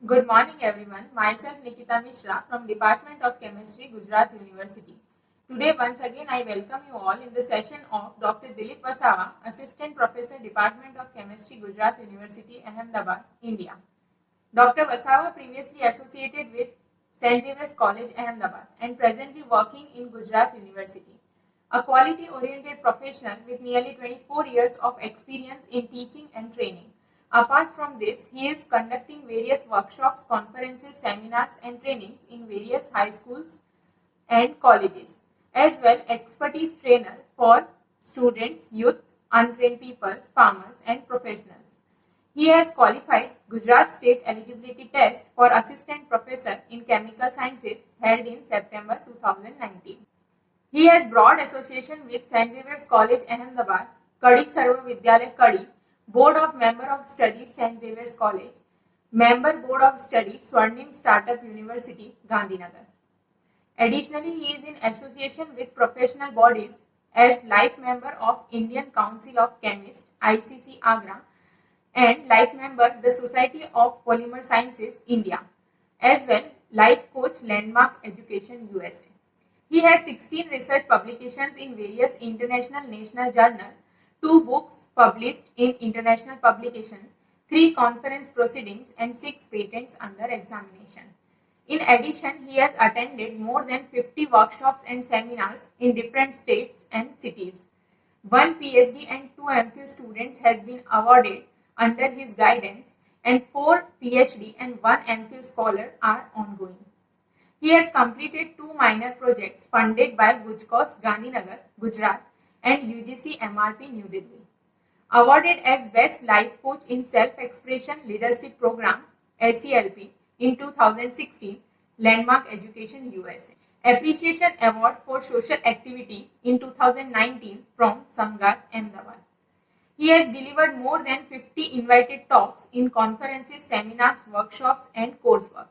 Good morning everyone. Myself Nikita Mishra from Department of Chemistry, Gujarat University. Today once again I welcome you all in the session of Dr. Dilip Wasawa, Assistant Professor, Department of Chemistry, Gujarat University, Ahmedabad, India. Dr. Wasawa previously associated with St. Xavier's College, Ahmedabad and presently working in Gujarat University. A quality-oriented professional with nearly 24 years of experience in teaching and training. Apart from this, he is conducting various workshops, conferences, seminars and trainings in various high schools and colleges. As well, expertise trainer for students, youth, untrained peoples, farmers and professionals. He has qualified Gujarat State Eligibility Test for Assistant Professor in Chemical Sciences held in September 2019. He has broad association with St. Xavier's College, Ahmedabad, Kadi Sarva Vidyalaya Kadi, Board of Member of Studies St. Xavier's College, Member Board of Studies Swarnim Startup University, Gandhinagar. Additionally, he is in association with professional bodies as life member of Indian Council of Chemists, ICC Agra, and life member the Society of Polymer Sciences, India, as well life coach Landmark Education, USA. He has 16 research publications in various international national journals, 2 books published in international publication, 3 conference proceedings and 6 patents under examination. In addition, he has attended more than 50 workshops and seminars in different states and cities. 1 PhD and 2 MPhil students has been awarded under his guidance and 4 PhD and 1 MPhil scholar are ongoing. He has completed 2 minor projects funded by Gujcost, Gandhinagar, Gujarat and UGC MRP, New Delhi. Awarded as Best Life Coach in Self-Expression Leadership Program, SELP, in 2016, Landmark Education, USA. Appreciation Award for Social Activity in 2019 from Samgat, Ahmedabad. He has delivered more than 50 invited talks in conferences, seminars, workshops and coursework.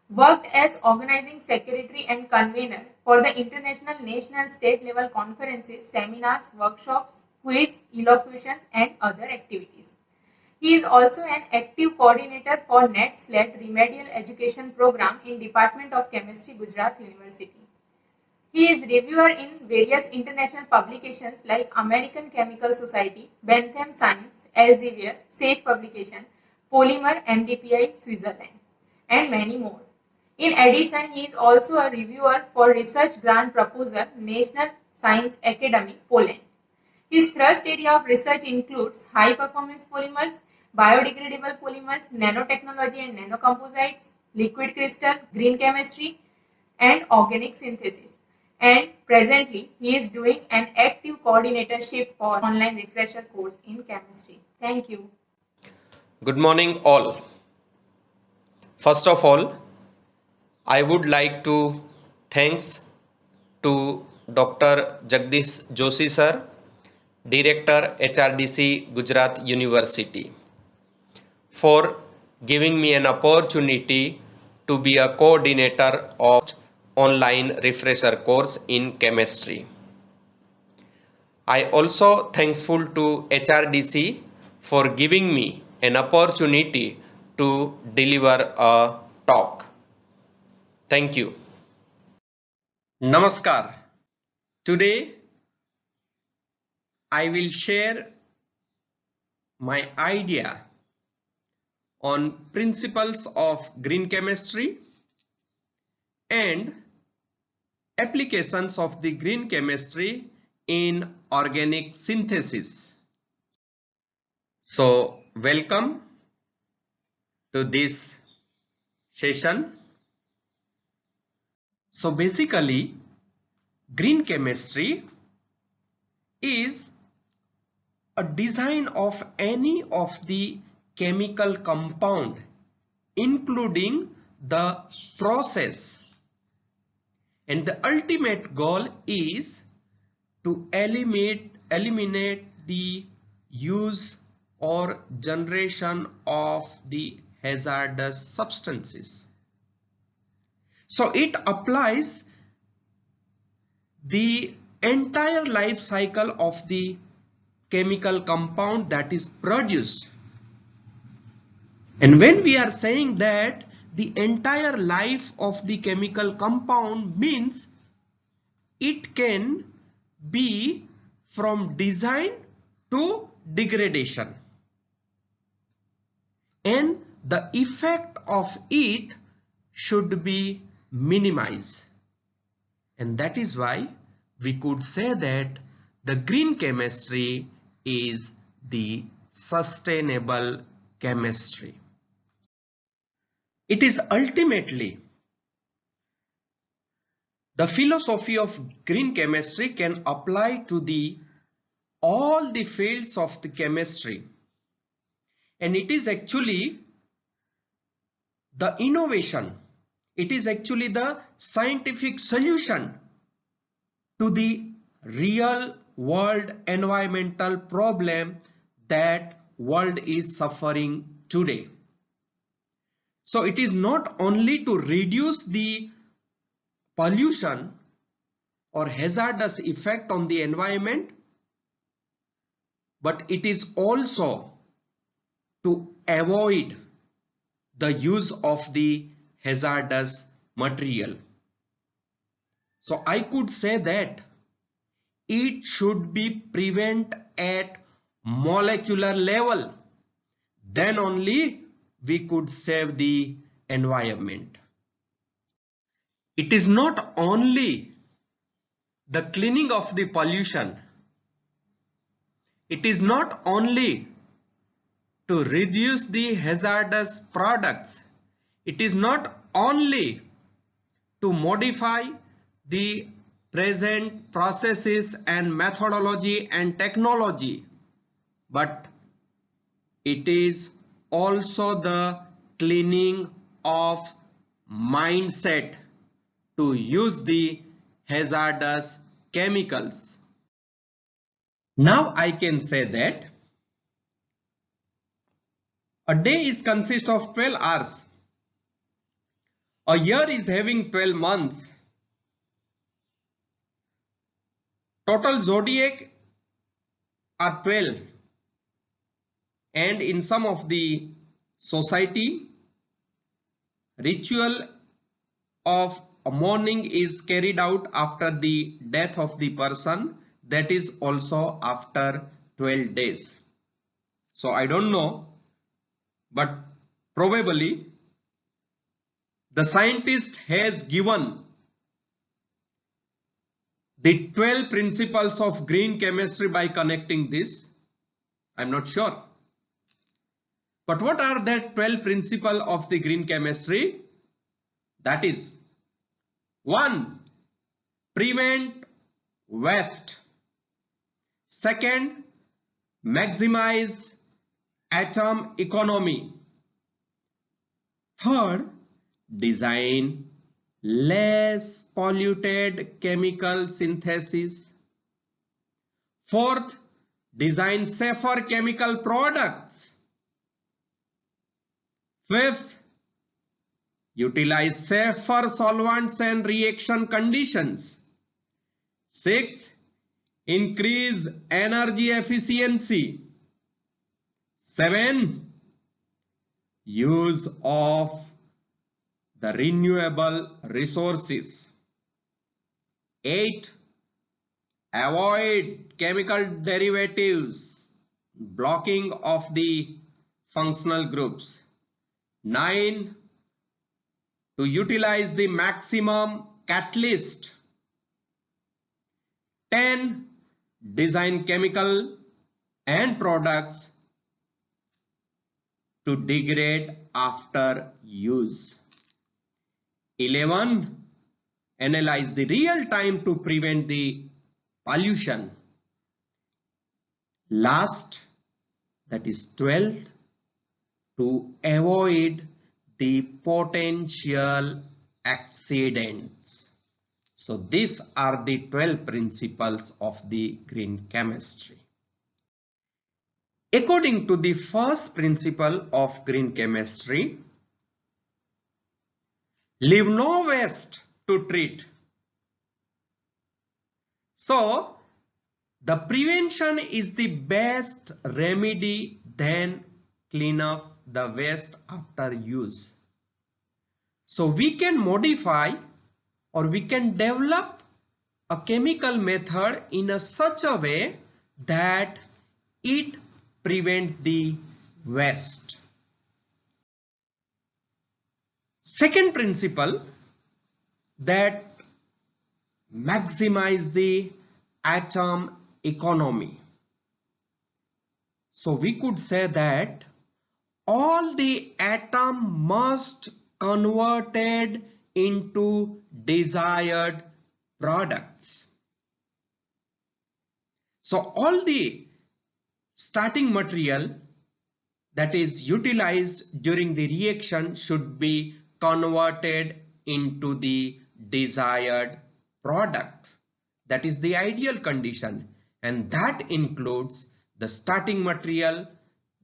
Worked as organizing secretary and convener for the international, national, state level conferences, seminars, workshops, quiz, elocutions and other activities. He is also an active coordinator for NET/SLET Remedial Education Program in Department of Chemistry, Gujarat University. He is reviewer in various international publications like American Chemical Society, Bentham Science, Elsevier, Sage Publication, Polymer, MDPI, Switzerland, and many more. In addition, he is also a reviewer for Research Grant Proposal, National Science Academy, Poland. His thrust area of research includes high-performance polymers, biodegradable polymers, nanotechnology and nanocomposites, liquid crystal, green chemistry, and organic synthesis. And presently, he is doing an active coordinatorship for online refresher course in chemistry. Thank you. Good morning all. First of all, I would like to thanks to Dr. Jagdish Joshi sir, Director HRDC Gujarat University, for giving me an opportunity to be a coordinator of online refresher course in chemistry. I also thankful to HRDC for giving me an opportunity to deliver a talk. Thank you. Namaskar. Today I will share my idea on principles of green chemistry and applications of the green chemistry in organic synthesis. So, welcome to this session. So basically, green chemistry is a design of any of the chemical compound, including the process, and the ultimate goal is to eliminate the use or generation of the hazardous substances. So it applies the entire life cycle of the chemical compound that is produced. And when we are saying that the entire life of the chemical compound means it can be from design to degradation, and the effect of it should be minimized. And that is why we could say that the green chemistry is the sustainable chemistry. It is ultimately the philosophy of green chemistry can apply to all the fields of the chemistry, and it is actually the innovation. It is actually the scientific solution to the real world environmental problem that world is suffering today. So it is not only to reduce the pollution or hazardous effect on the environment, but it is also to avoid the use of the hazardous material. So I could say that it should be prevented at molecular level. Then only we could save the environment. It is not only the cleaning of the pollution. It is not only to reduce the hazardous products. It is not only to modify the present processes and methodology and technology, but it is also the cleaning of mindset to use the hazardous chemicals. Now I can say that a day is consist of 12 hours. A year is having 12 months. Total zodiac are 12. And in some of the society, ritual of mourning is carried out after the death of the person. That is also after 12 days. So I don't know, but probably the scientist has given the 12 principles of green chemistry by connecting this. I'm not sure. But what are the 12 principles of the green chemistry? That is 1. Prevent waste. 2nd, maximize atom economy. 3rd, design less polluted chemical synthesis. 4th, design safer chemical products. 5th, utilize safer solvents and reaction conditions. 6th, increase energy efficiency. 7, use of the renewable resources. 8, avoid chemical derivatives, blocking of the functional groups. 9, to utilize the maximum catalyst. 10, design chemical and products to degrade after use. 11, analyze the real time to prevent the pollution. Last, that is 12, to avoid the potential accidents. So these are the 12 principles of the green chemistry. According to the first principle of green chemistry, leave no waste to treat. So the prevention is the best remedy than clean up the waste after use. So we can modify or we can develop a chemical method in a such a way that it prevent the waste. Second principle, that maximize the atom economy. So we could say that all the atom must converted into desired products. So all the starting material that is utilized during the reaction should be converted into the desired product. That is the ideal condition, and that includes the starting material,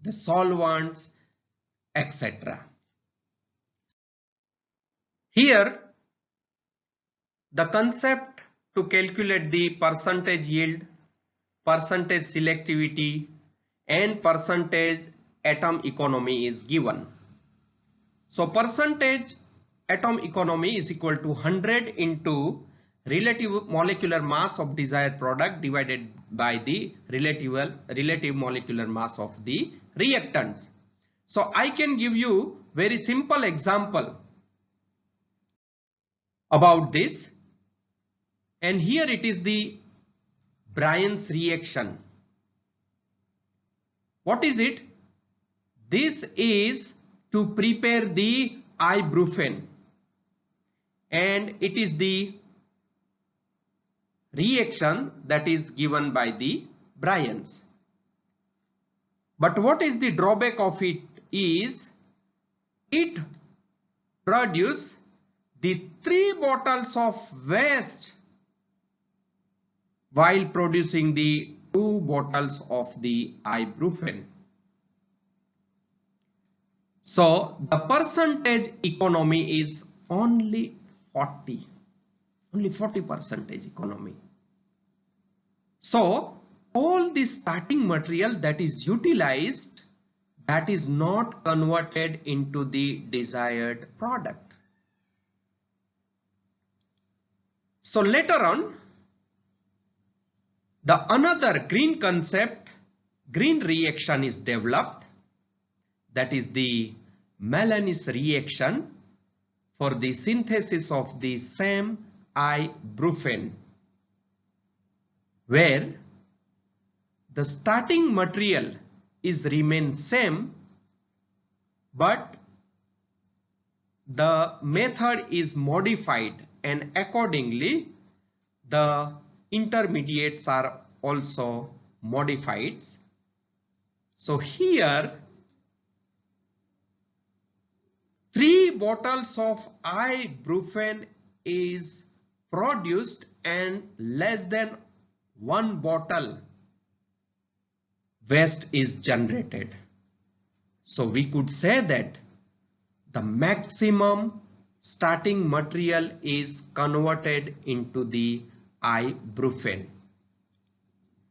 the solvents, etc. Here, the concept to calculate the percentage yield, percentage selectivity, and percentage atom economy is given. So percentage atom economy is equal to 100 into relative molecular mass of desired product divided by the relative molecular mass of the reactants. So I can give you very simple example about this, and here it is the Bryan's reaction. What is it? This is to prepare the ibuprofen, and it is the reaction that is given by the Bryan's. But what is the drawback of it is it produces the 3 bottles of waste while producing the 2 bottles of the ibuprofen. So the percentage economy is only 40 percentage economy. So all the starting material that is utilized, that is not converted into the desired product. So later on, the another green concept, green reaction is developed, that is the Maloney's reaction for the synthesis of the same ibuprofen, where the starting material is remain same, but the method is modified, and accordingly the intermediates are also modified. So here 3 bottles of ibuprofen is produced and less than 1 bottle waste is generated. So we could say that the maximum starting material is converted into the ibuprofen.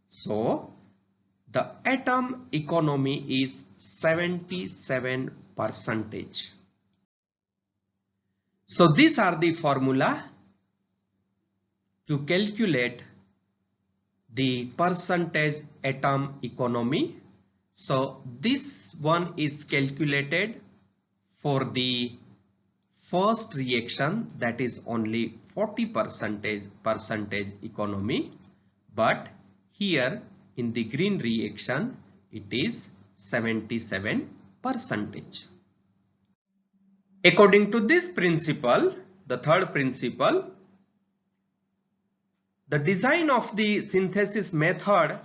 So the atom economy is 77%. So these are the formula to calculate the percentage atom economy. So this one is calculated for the first reaction, that is only 40% economy, but here in the green reaction it is 77%. According to this principle, the third principle, the design of the synthesis method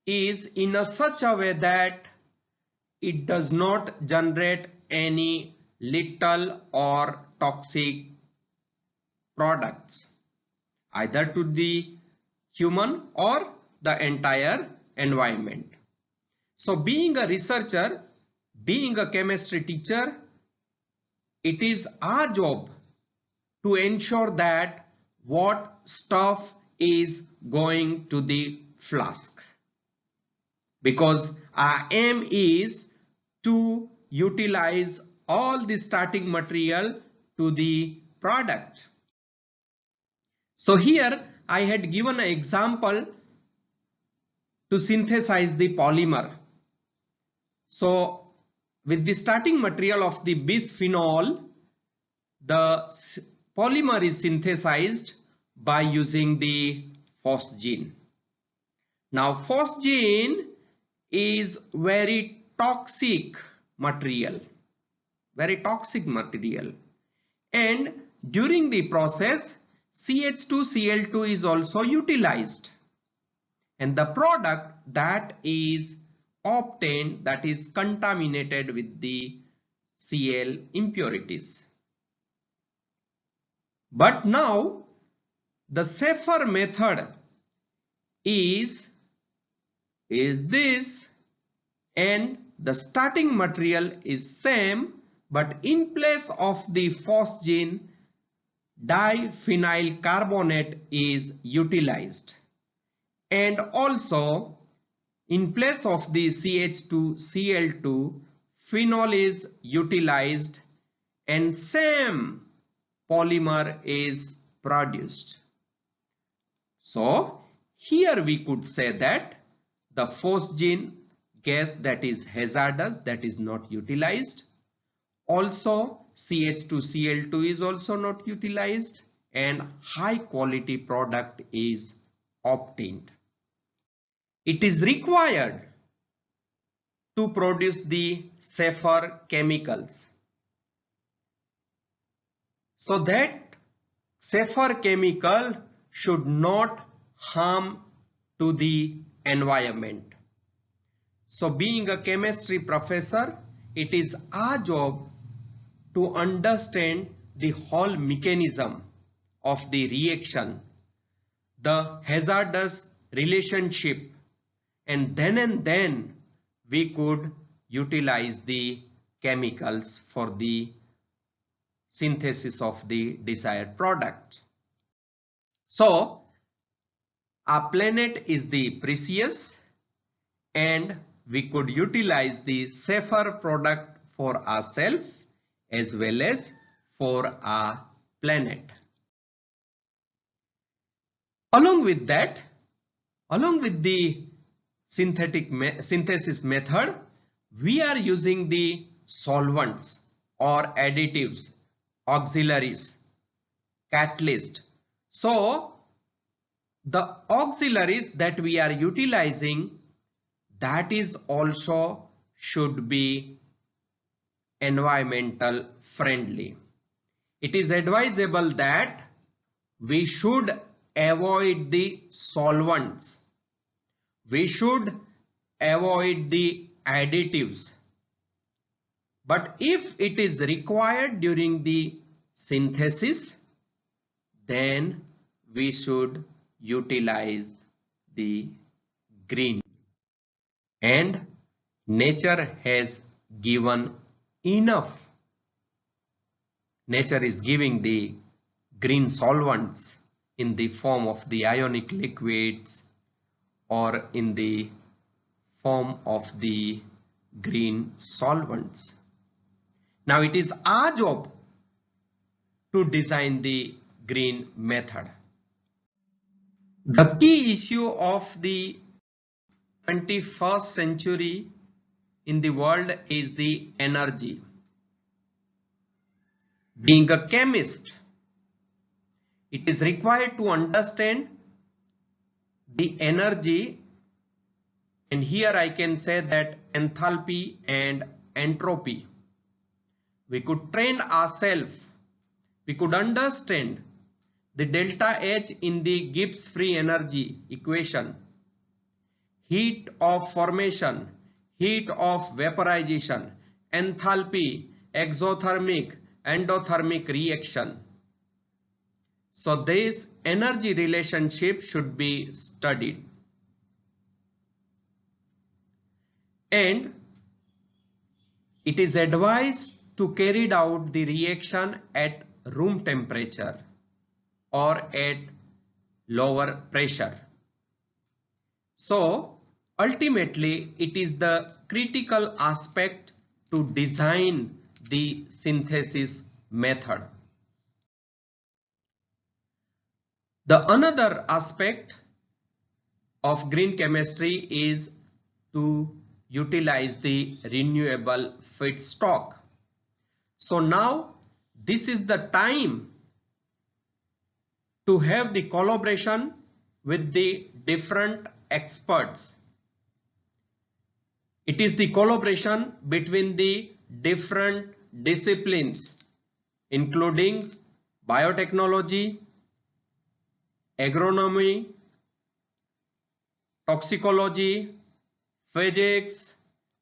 is in a such a way that it does not generate any lethal or toxic products either to the human or the entire environment. So being a researcher, being a chemistry teacher, it is our job to ensure that what stuff is going to the flask, because our aim is to utilize all the starting material to the product. So here I had given an example to synthesize the polymer. So with the starting material of the bisphenol, the polymer is synthesized by using the phosgene. Now phosgene is very toxic material, and during the process CH2Cl2 is also utilized, and the product that is obtained, that is contaminated with the Cl impurities. But now the safer method is this, and the starting material is same, but in place of the phosgene, diphenyl carbonate is utilized, and also in place of the CH2Cl2, phenol is utilized, and same polymer is produced. So here we could say that the phosgene gas that is hazardous, that is not utilized. Also CH2Cl2 is also not utilized, and high quality product is obtained. It is required to produce the safer chemicals. So that safer chemical should not harm to the environment. So being a chemistry professor, it is our job to understand the whole mechanism of the reaction, the hazardous relationship, and then we could utilize the chemicals for the synthesis of the desired product. So our planet is the precious, and we could utilize the safer product for ourselves as well as for our planet. Along with that, along with the synthesis method, we are using the solvents or additives, auxiliaries, catalyst. So the auxiliaries that we are utilizing, that is also should be environmental friendly. It is advisable that we should avoid the solvents, we should avoid the additives, but if it is required during the synthesis, then we should utilize the green. And nature has given enough. Nature is giving the green solvents in the form of the ionic liquids or in the form of the green solvents. Now it is our job to design the green method. The key issue of the 21st century in the world is the energy. Being a chemist, it is required to understand the energy, and here I can say that enthalpy and entropy. We could train ourselves, we could understand the delta H in the Gibbs free energy equation, heat of formation, heat of vaporization, enthalpy, exothermic, endothermic reaction. So this energy relationship should be studied. And it is advised to carry out the reaction at room temperature or at lower pressure. So ultimately it is the critical aspect to design the synthesis method. The another aspect of green chemistry is to utilize the renewable feedstock. So now this is the time to have the collaboration with the different experts. It is the collaboration between the different disciplines, including biotechnology, agronomy, toxicology, physics,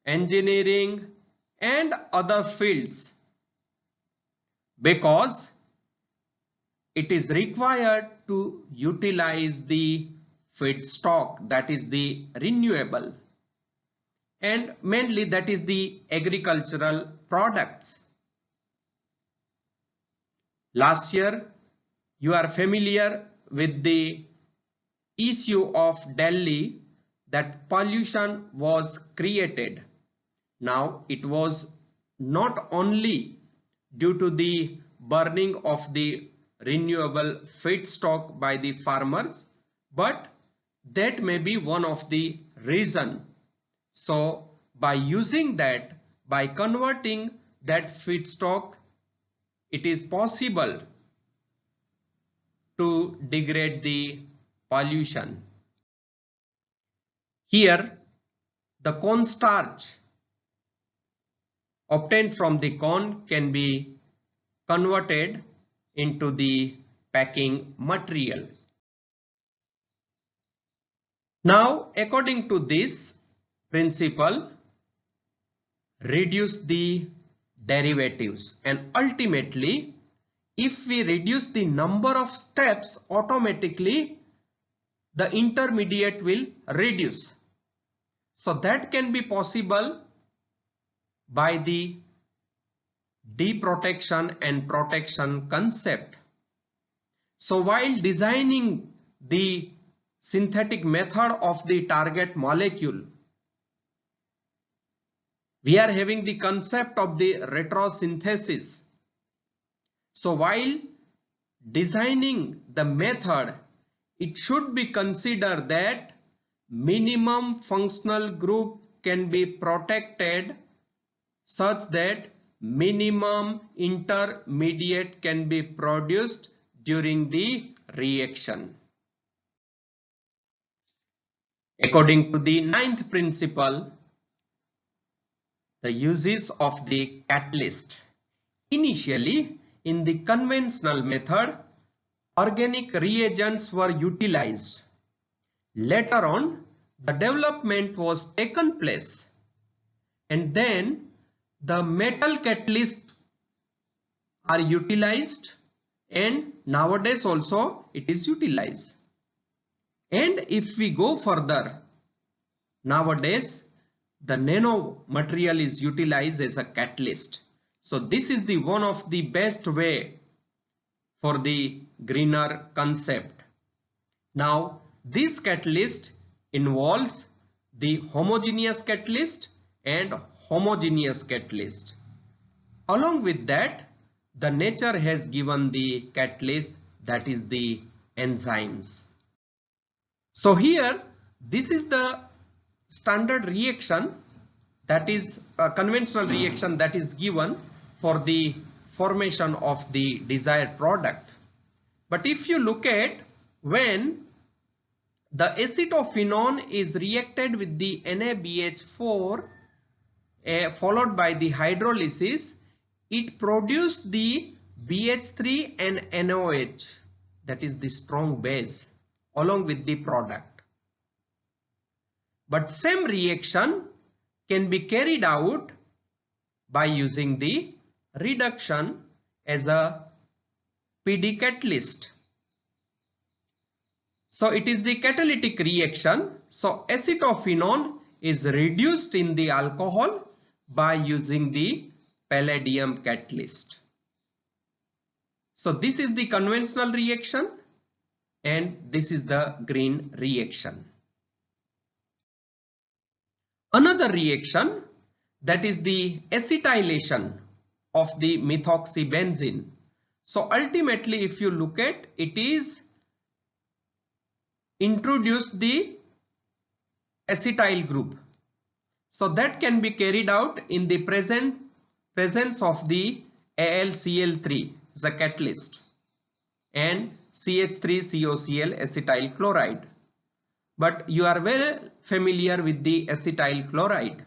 engineering, and other fields, because it is required to utilize the feedstock, that is the renewable, and mainly that is the agricultural products. Last year, you are familiar with the issue of Delhi, that pollution was created. Now it was not only due to the burning of the renewable feedstock by the farmers, but that may be one of the reason. So by using that, by converting that feedstock, it is possible to degrade the pollution. Here, the corn starch obtained from the corn can be converted into the packing material. Now, according to this principle, reduce the derivatives, and ultimately, if we reduce the number of steps, automatically the intermediate will reduce. So that can be possible by the deprotection and protection concept. So while designing the synthetic method of the target molecule, we are having the concept of the retrosynthesis. So while designing the method, it should be considered that minimum functional group can be protected such that minimum intermediate can be produced during the reaction. According to the ninth principle, the uses of the catalyst. Initially, in the conventional method, organic reagents were utilized. Later on, the development was taken place, and then the metal catalysts are utilized, and nowadays also it is utilized. And if we go further, nowadays the nano material is utilized as a catalyst. So this is the one of the best way for the greener concept. Now this catalyst involves the homogeneous catalyst and homogeneous catalyst. Along with that, the nature has given the catalyst, that is the enzymes. So here, this is the standard reaction, that is a conventional reaction that is given for the formation of the desired product. But if you look at when the acetophenone is reacted with the NaBH4 followed by the hydrolysis, it produced the BH3 and NOH, that is the strong base, along with the product. But same reaction can be carried out by using the reduction as a PD catalyst. So it is the catalytic reaction. So acetophenone is reduced in the alcohol by using the palladium catalyst. So this is the conventional reaction and this is the green reaction. Another reaction, that is the acetylation of the methoxybenzene. So ultimately, if you look at, it is introduced the acetyl group. So that can be carried out in the presence of the AlCl3, the catalyst, and CH3COCl acetyl chloride. But you are well familiar with the acetyl chloride.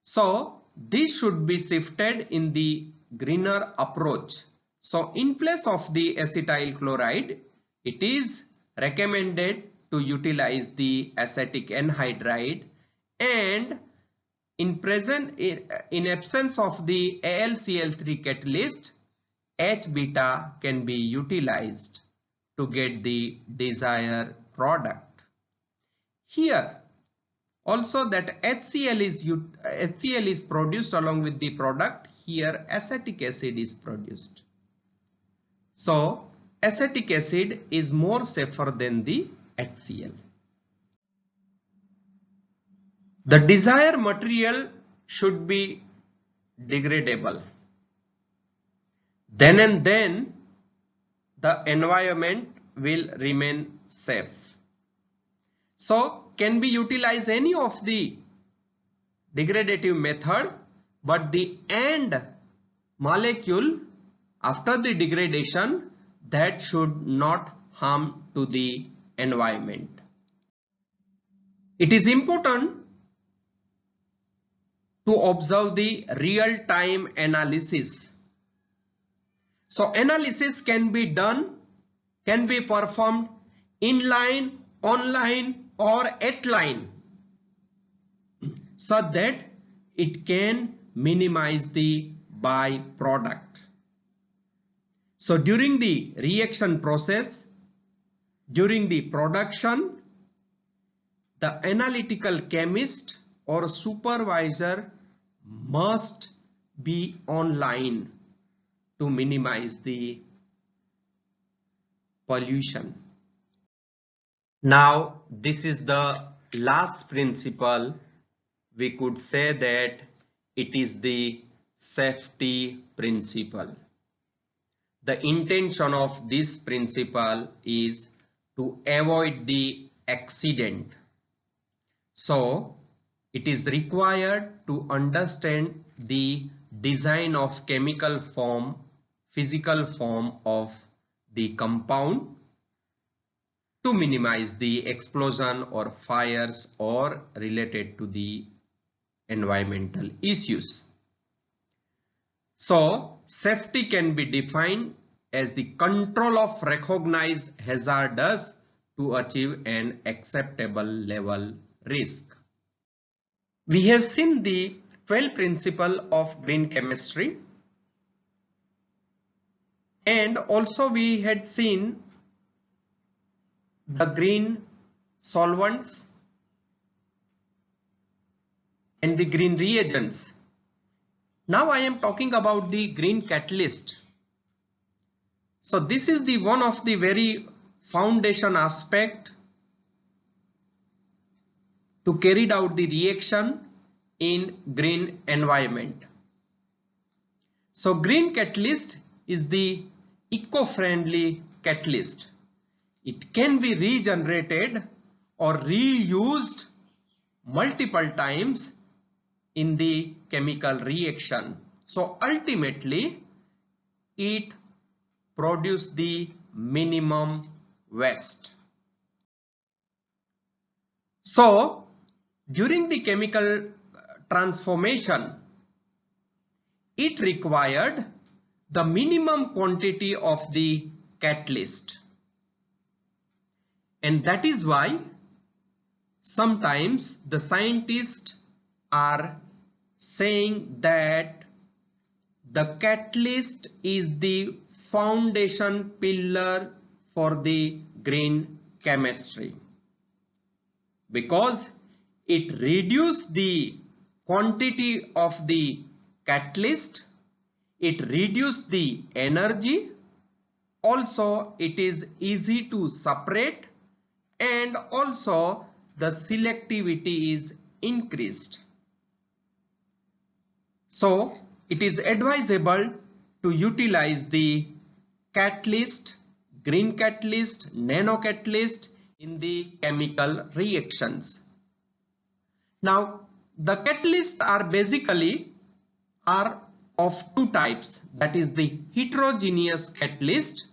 So this should be shifted in the greener approach. So in place of the acetyl chloride, it is recommended to utilize the acetic anhydride, and in absence of the AlCl3 catalyst, H-beta can be utilized to get the desired product. Here also that HCl is produced along with the product. Here acetic acid is produced. So acetic acid is more safer than the HCl. The desired material should be degradable. Then and then the environment will remain safe. So can be utilized any of the degradative method, but the end molecule after the degradation, that should not harm to the environment. It is important to observe the real-time analysis. So analysis can be performed inline, online, or at line, so that it can minimize the byproduct. So during the reaction process, during the production, the analytical chemist or supervisor must be online to minimize the pollution. Now this is the last principle. We could say that it is the safety principle. The intention of this principle is to avoid the accident. So it is required to understand the design of chemical form, physical form of the compound to minimize the explosion or fires or related to the environmental issues. So safety can be defined as the control of recognized hazards to achieve an acceptable level risk. We have seen the 12 principles of green chemistry, and also we had seen the green solvents and the green reagents. Now I am talking about the green catalyst. So this is the one of the very foundation aspect to carry out the reaction in green environment. So green catalyst is the eco-friendly catalyst. It can be regenerated or reused multiple times in the chemical reaction. So ultimately it produces the minimum waste. So during the chemical transformation, it required the minimum quantity of the catalyst, and that is why sometimes the scientists are saying that the catalyst is the foundation pillar for the green chemistry, because it reduces the quantity of the catalyst, it reduces the energy, also it is easy to separate, and also the selectivity is increased. So it is advisable to utilize the catalyst, green catalyst, nano catalyst in the chemical reactions. Now, the catalysts are basically of two types, that is the heterogeneous catalyst,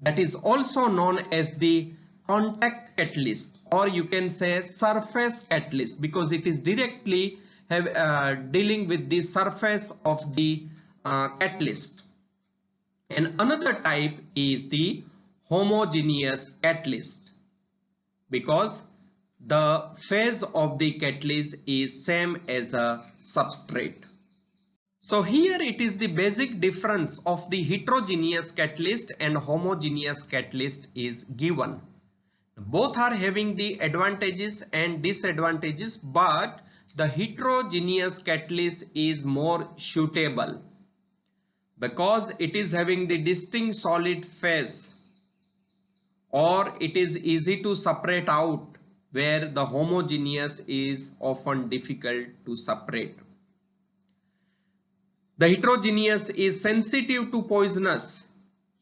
that is also known as the contact catalyst, or you can say surface catalyst, because it is directly dealing with the surface of the catalyst. And another type is the homogeneous catalyst, because the phase of the catalyst is same as a substrate. So here it is the basic difference of the heterogeneous catalyst and homogeneous catalyst is given. Both are having the advantages and disadvantages, but the heterogeneous catalyst is more suitable because it is having the distinct solid phase, or it is easy to separate out, where the homogeneous is often difficult to separate. The heterogeneous is sensitive to poisonous.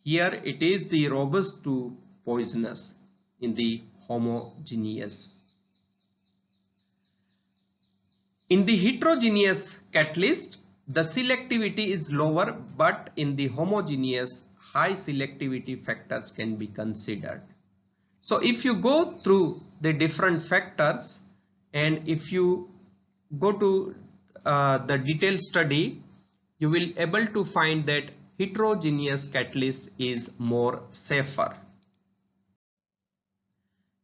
Here it is the robust to poisonous in the homogeneous. In the heterogeneous catalyst, the selectivity is lower, but in the homogeneous, high selectivity factors can be considered. So if you go through the different factors and if you go to the detailed study, you will able to find that heterogeneous catalyst is more safer.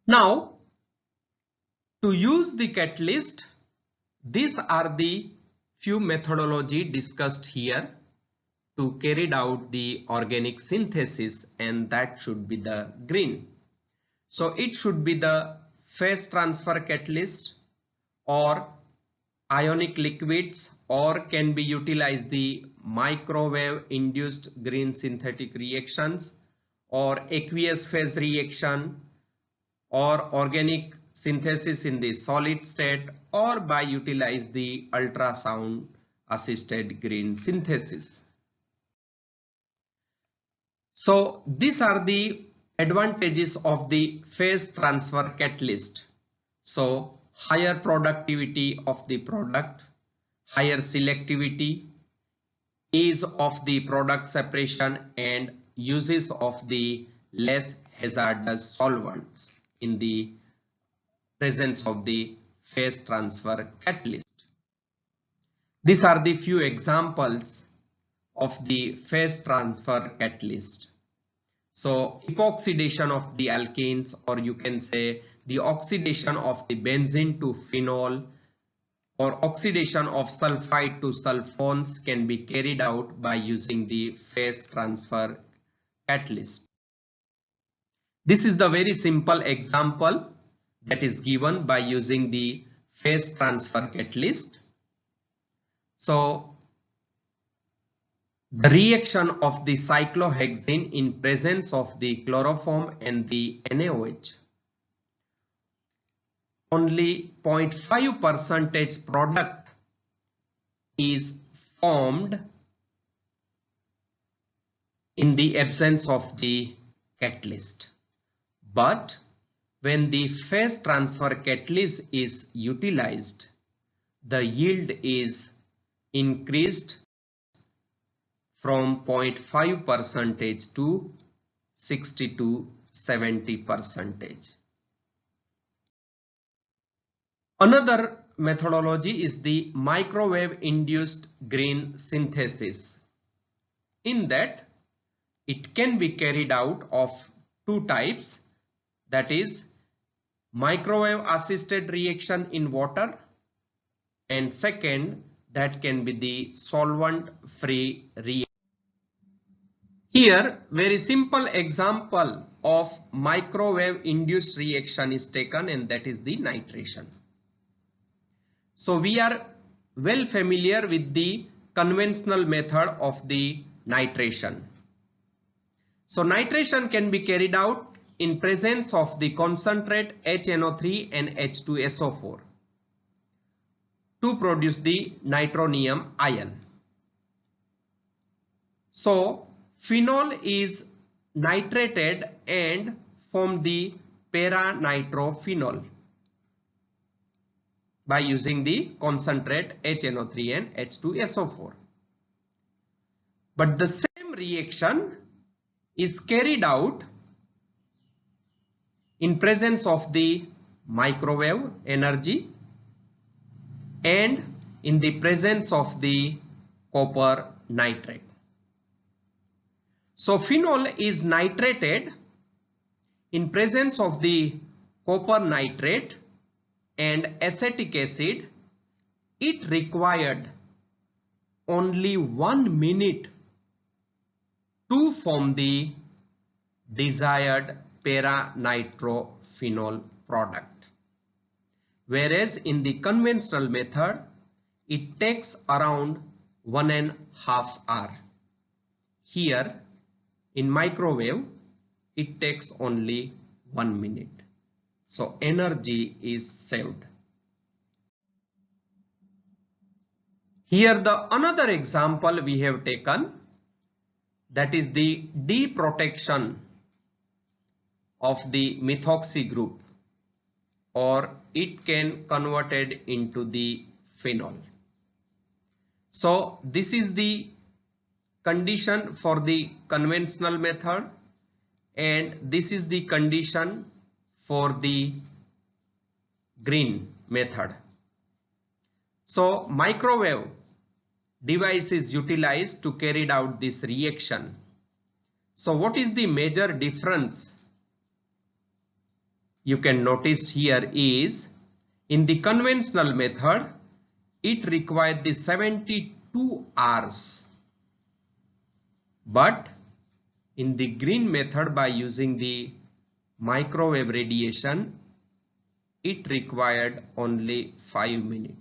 Now, to use the catalyst, these are the few methodology discussed here to carry out the organic synthesis, and that should be the green. So it should be the phase transfer catalyst or ionic liquids, or can be utilized the microwave induced green synthetic reactions or aqueous phase reaction or organic synthesis in the solid state, or by utilize the ultrasound assisted green synthesis. So these are the advantages of the phase transfer catalyst. So higher productivity of the product, higher selectivity, ease of the product separation, and uses of the less hazardous solvents in the presence of the phase transfer catalyst. These are the few examples of the phase transfer catalyst. So epoxidation of the alkanes, or you can say the oxidation of the benzene to phenol, or oxidation of sulfide to sulfones can be carried out by using the phase transfer catalyst. This is the very simple example that is given by using the phase transfer catalyst. So the reaction of the cyclohexane in presence of the chloroform and the NaOH, only 0.5% product is formed in the absence of the catalyst. But when the phase transfer catalyst is utilized, the yield is increased from 0.5% to 60 to 70%. Another methodology is the microwave induced green synthesis. In that, it can be carried out of two types, that is microwave assisted reaction in water, and second, that can be the solvent free reaction. Here, very simple example of microwave induced reaction is taken, and that is the nitration. So we are well familiar with the conventional method of the nitration. So nitration can be carried out in presence of the concentrate HNO3 and H2SO4 to produce the nitronium ion. So phenol is nitrated and form the para-nitrophenol by using the concentrate HNO3 and H2SO4. But the same reaction is carried out in presence of the microwave energy and in the presence of the copper nitrate. So phenol is nitrated in presence of the copper nitrate and acetic acid. It required only 1 minute to form the desired para-nitrophenol product. Whereas in the conventional method, it takes around 1.5 hours. Here in microwave, it takes only 1 minute. So energy is saved. Here the another example we have taken, that is the deprotection of the methoxy group, or it can converted into the phenol. So this is the condition for the conventional method and this is the condition for the green method. So microwave device is utilized to carry out this reaction. So what is the major difference you can notice here is, in the conventional method it required the 72 hours, but in the green method by using the microwave radiation it required only 5 minutes.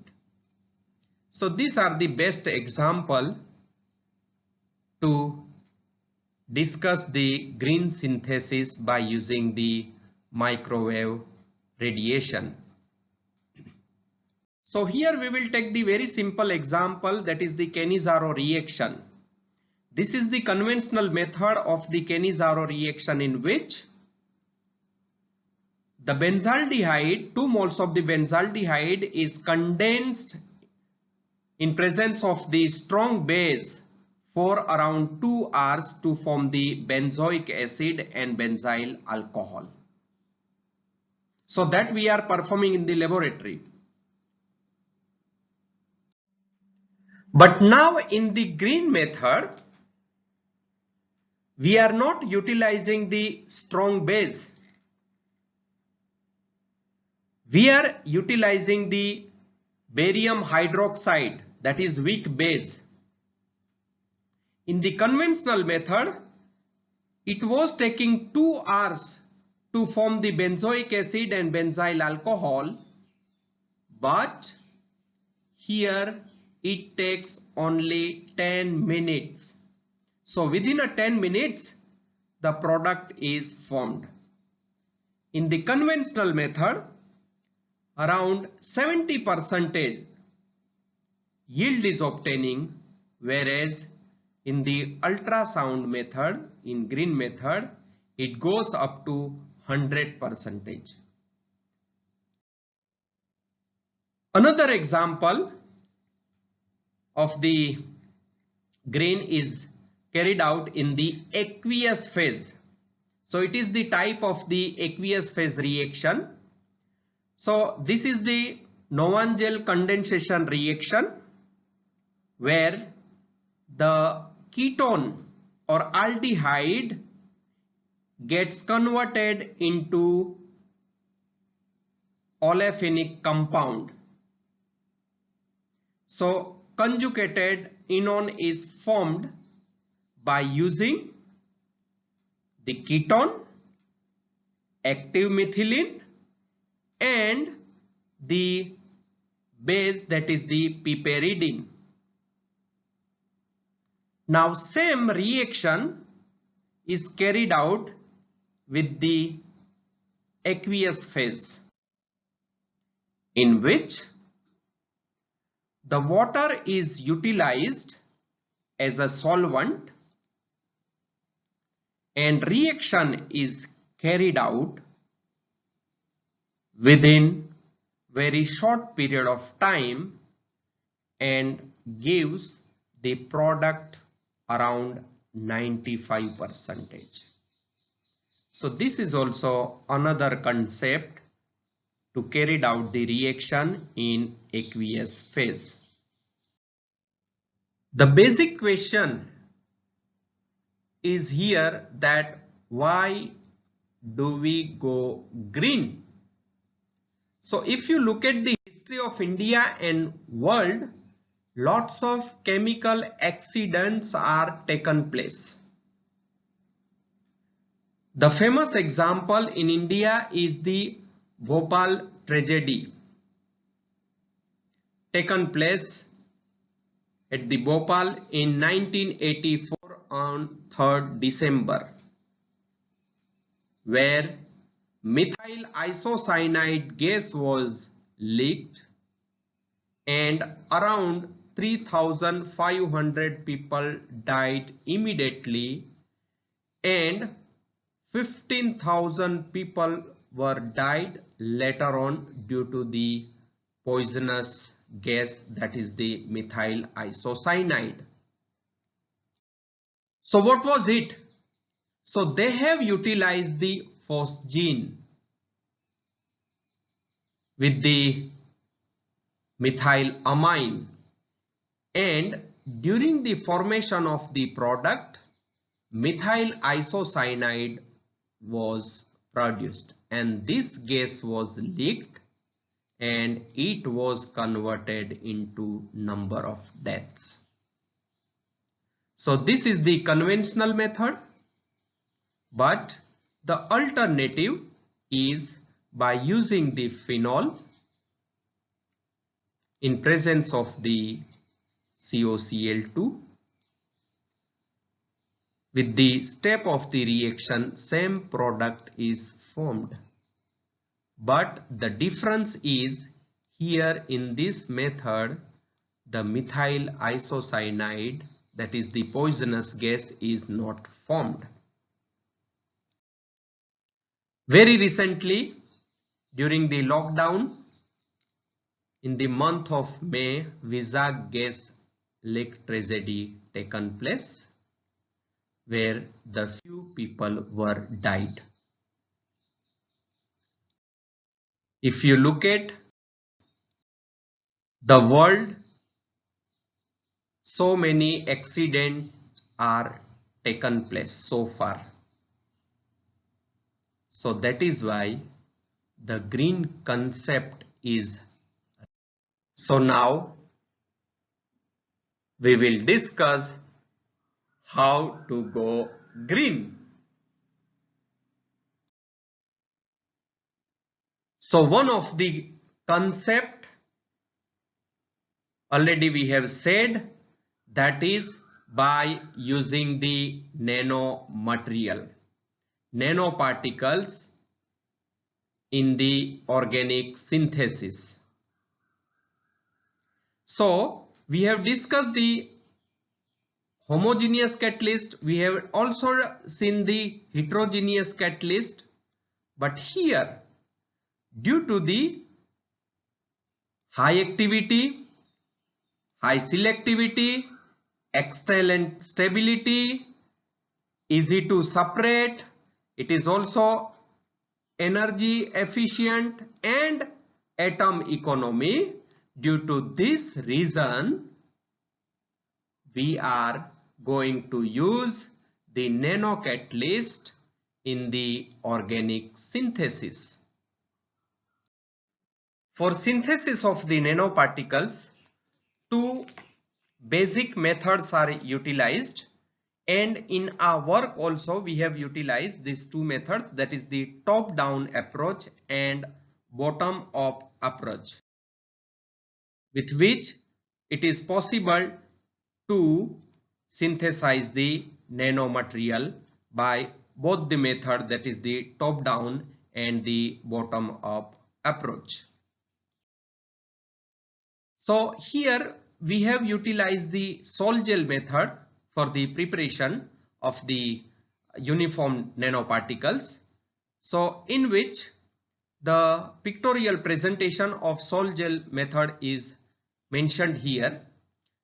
So these are the best example to discuss the green synthesis by using the microwave radiation. So here we will take the very simple example, that is the Cannizzaro reaction. This is the conventional method of the Cannizzaro reaction, in which the benzaldehyde, 2 moles of the benzaldehyde is condensed in presence of the strong base for around 2 hours to form the benzoic acid and benzyl alcohol. So that we are performing in the laboratory. But now in the green method, we are not utilizing the strong base. We are utilizing the barium hydroxide, that is weak base. In the conventional method, it was taking 2 hours to form the benzoic acid and benzyl alcohol, but here it takes only 10 minutes. So within a 10 minutes, the product is formed. In the conventional method, around 70% yield is obtaining, whereas in the ultrasound method, in green method, it goes up to 100%. Another example of the green is carried out in the aqueous phase. So it is the type of the aqueous phase reaction. So this is the Novangel condensation reaction, where the ketone or aldehyde gets converted into olefinic compound. So conjugated enone is formed by using the ketone, active methylene, and the base, that is the piperidine. Now same reaction is carried out with the aqueous phase, in which the water is utilized as a solvent and reaction is carried out within very short period of time and gives the product around 95%. So this is also another concept to carry out the reaction in aqueous phase. The basic question is here that why do we go green? So if you look at the history of India and world, lots of chemical accidents are taken place. The famous example in India is the Bhopal tragedy taken place at the Bhopal in 1984 on 3rd December, where methyl isocyanide gas was leaked and around 3,500 people died immediately and 15,000 people were died later on due to the poisonous gas, that is the methyl isocyanide. So what was it? So they have utilized the phosgene with the methylamine, and during the formation of the product, methyl isocyanide was produced and this gas was leaked and it was converted into number of deaths. So this is the conventional method, but the alternative is by using the phenol in presence of the COCl2. With the step of the reaction, same product is formed. But the difference is here in this method, the methyl isocyanide, that is the poisonous gas, is not formed. Very recently, during the lockdown, in the month of May, Vizag gas leak tragedy taken place, where the few people were died. If you look at the world, so many accidents are taken place so far. So that is why the green concept is. So now we will discuss how to go green. So one of the concept already we have said, that is by using the nanomaterial, nanoparticles in the organic synthesis. So we have discussed the homogeneous catalyst, we have also seen the heterogeneous catalyst, but here due to the high activity, high selectivity, excellent stability, easy to separate, it is also energy efficient and atom economy. Due to this reason, we are going to use the nanocatalyst in the organic synthesis. For synthesis of the nanoparticles, two basic methods are utilized, and in our work also we have utilized these two methods, that is the top down approach and bottom up approach, with which it is possible to synthesize the nanomaterial by both the method, that is the top down and the bottom up approach. So here we have utilized the sol gel method for the preparation of the uniform nanoparticles. So in which the pictorial presentation of Sol-Gel method is mentioned here.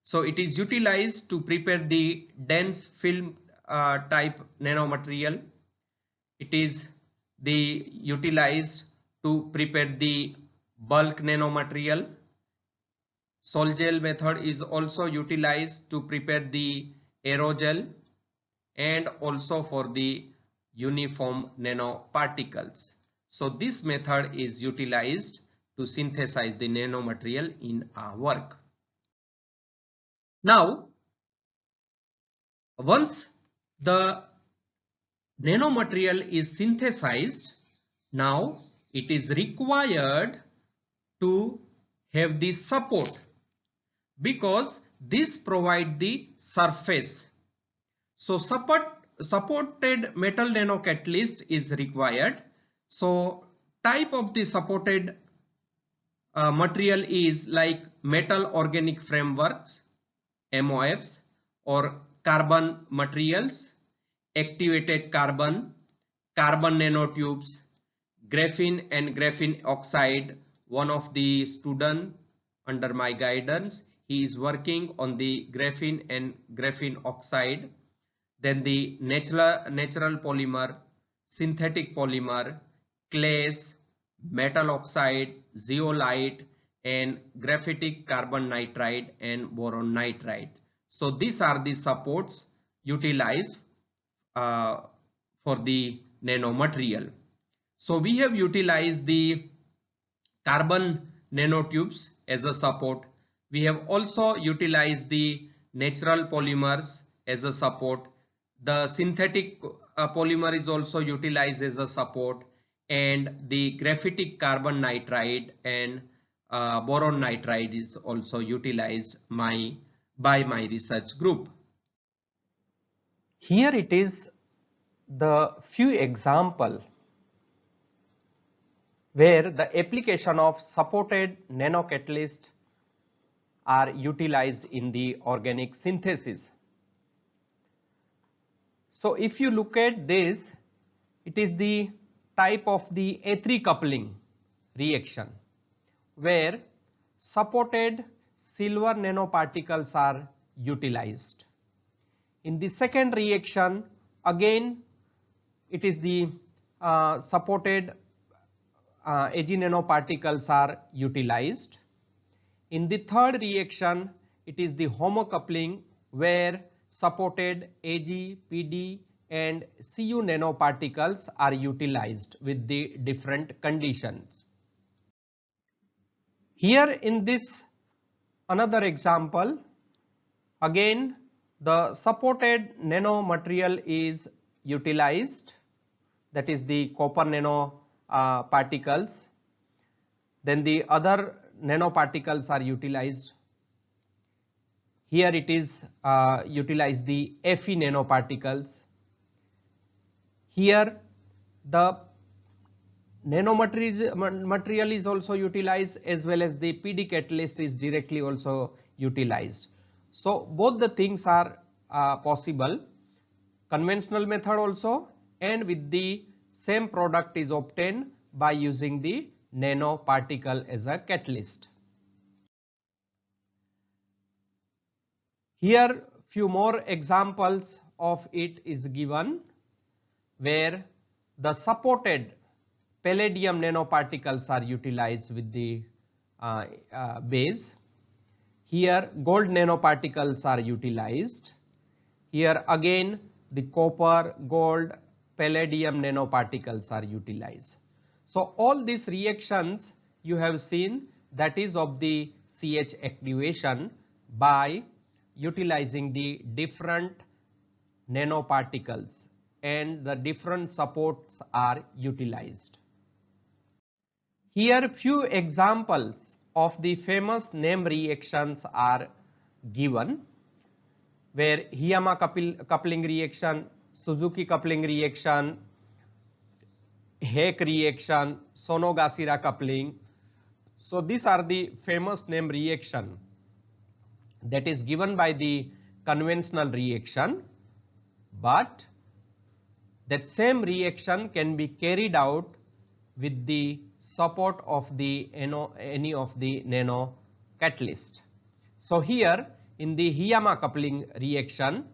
So it is utilized to prepare the dense film type nanomaterial. It is utilized to prepare the bulk nanomaterial. Sol-Gel method is also utilized to prepare the aerogel and also for the uniform nanoparticles. So this method is utilized to synthesize the nanomaterial in our work. Now, once the nanomaterial is synthesized, now it is required to have the support, because this provides the surface. So supported metal nanocatalyst is required. So type of the supported material is like metal organic frameworks, MOFs, or carbon materials, activated carbon, carbon nanotubes, graphene and graphene oxide. One of the student under my guidance, he is working on the graphene and graphene oxide. Then the natural polymer, synthetic polymer, clays, metal oxide, zeolite, and graphitic carbon nitride and boron nitride. So these are the supports utilized for the nanomaterial. So we have utilized the carbon nanotubes as a support. We have also utilized the natural polymers as a support. The synthetic polymer is also utilized as a support, and the graphitic carbon nitride and boron nitride is also utilized by my research group. Here it is the few example where the application of supported nanocatalyst are utilized in the organic synthesis. So if you look at this, it is the type of the A3 coupling reaction where supported silver nanoparticles are utilized. In the second reaction, again it is the supported Ag nanoparticles are utilized. In the third reaction, it is the homocoupling where supported Ag, Pd and Cu nanoparticles are utilized with the different conditions. Here in this another example, again the supported nanomaterial is utilized, that is the copper nano particles. Then the other nanoparticles are utilized. Here it is utilized the Fe nanoparticles. Here the nanomaterial is also utilized, as well as the PD catalyst is directly also utilized. So both the things are possible, conventional method also, and with the same product is obtained by using the nanoparticle as a catalyst. Here few more examples of it is given, where the supported palladium nanoparticles are utilized with the base. Here gold nanoparticles are utilized. Here again the copper, gold, palladium nanoparticles are utilized. So all these reactions you have seen, that is of the CH activation by utilizing the different nanoparticles, and the different supports are utilized. Here few examples of the famous name reactions are given, where Hiyama coupling reaction, Suzuki coupling reaction, Hake reaction, Sonogasira coupling. So these are the famous name reaction that is given by the conventional reaction, but that same reaction can be carried out with the support of the any of the nano catalyst. So here in the Hiyama coupling reaction,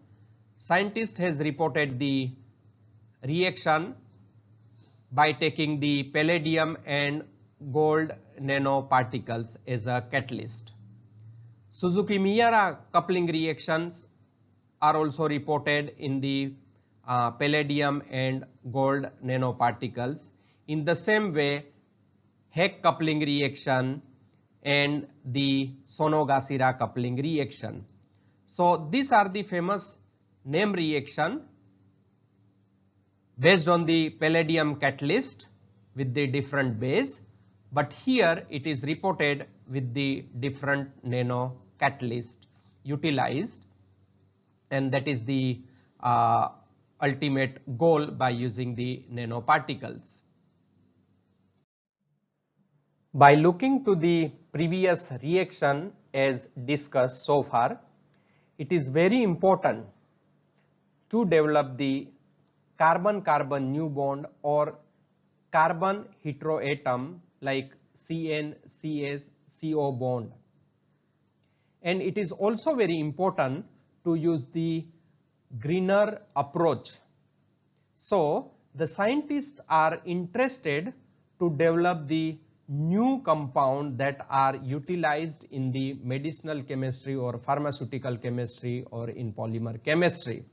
scientist has reported the reaction by taking the palladium and gold nanoparticles as a catalyst. Suzuki-Miyara coupling reactions are also reported in the palladium and gold nanoparticles. In the same way, Heck coupling reaction and the Sonogasira coupling reaction. So these are the famous name reaction based on the palladium catalyst with the different base, but here it is reported with the different nano catalyst utilized, and that is the ultimate goal by using the nanoparticles. By looking to the previous reaction as discussed so far, it is very important to develop the carbon-carbon new bond or carbon heteroatom like CN-CS-CO bond. And it is also very important to use the greener approach. So the scientists are interested to develop the new compound that are utilized in the medicinal chemistry or pharmaceutical chemistry or in polymer chemistry.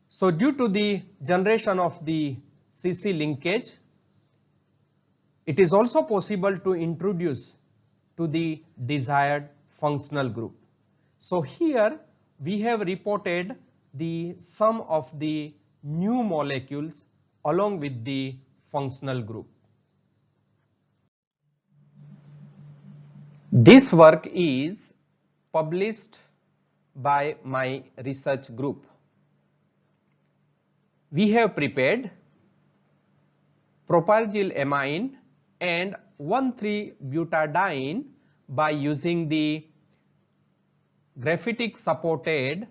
So due to the generation of the CC linkage, it is also possible to introduce to the desired functional group. So here we have reported the sum of the new molecules along with the functional group. This work is published by my research group. We have prepared propylgylamine and 1,3-butadiene by using the graphitic supported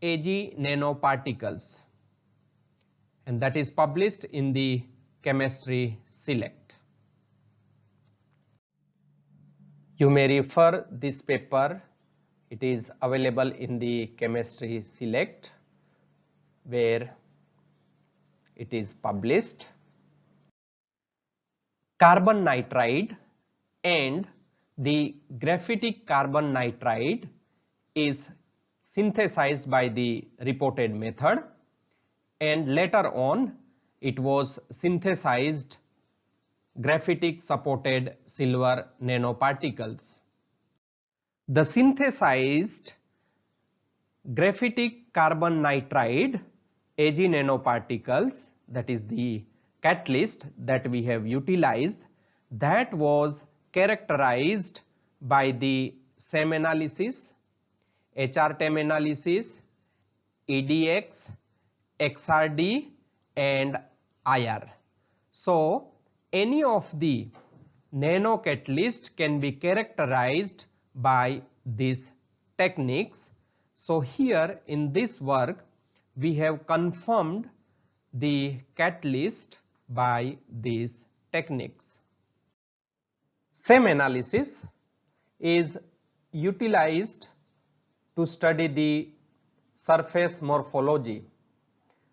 Ag nanoparticles, and that is published in the Chemistry Select. You may refer this paper. It is available in the Chemistry Select where it is published. Carbon nitride and the graphitic carbon nitride is synthesized by the reported method, and later on it was synthesized graphitic supported silver nanoparticles. The synthesized graphitic carbon nitride Ag nanoparticles, that is the catalyst that we have utilized, that was characterized by the SEM analysis, HRTEM analysis, EDX, XRD and IR. So any of the nanocatalyst can be characterized by these techniques. So here in this work we have confirmed the catalyst by these techniques. SEM analysis is utilized to study the surface morphology.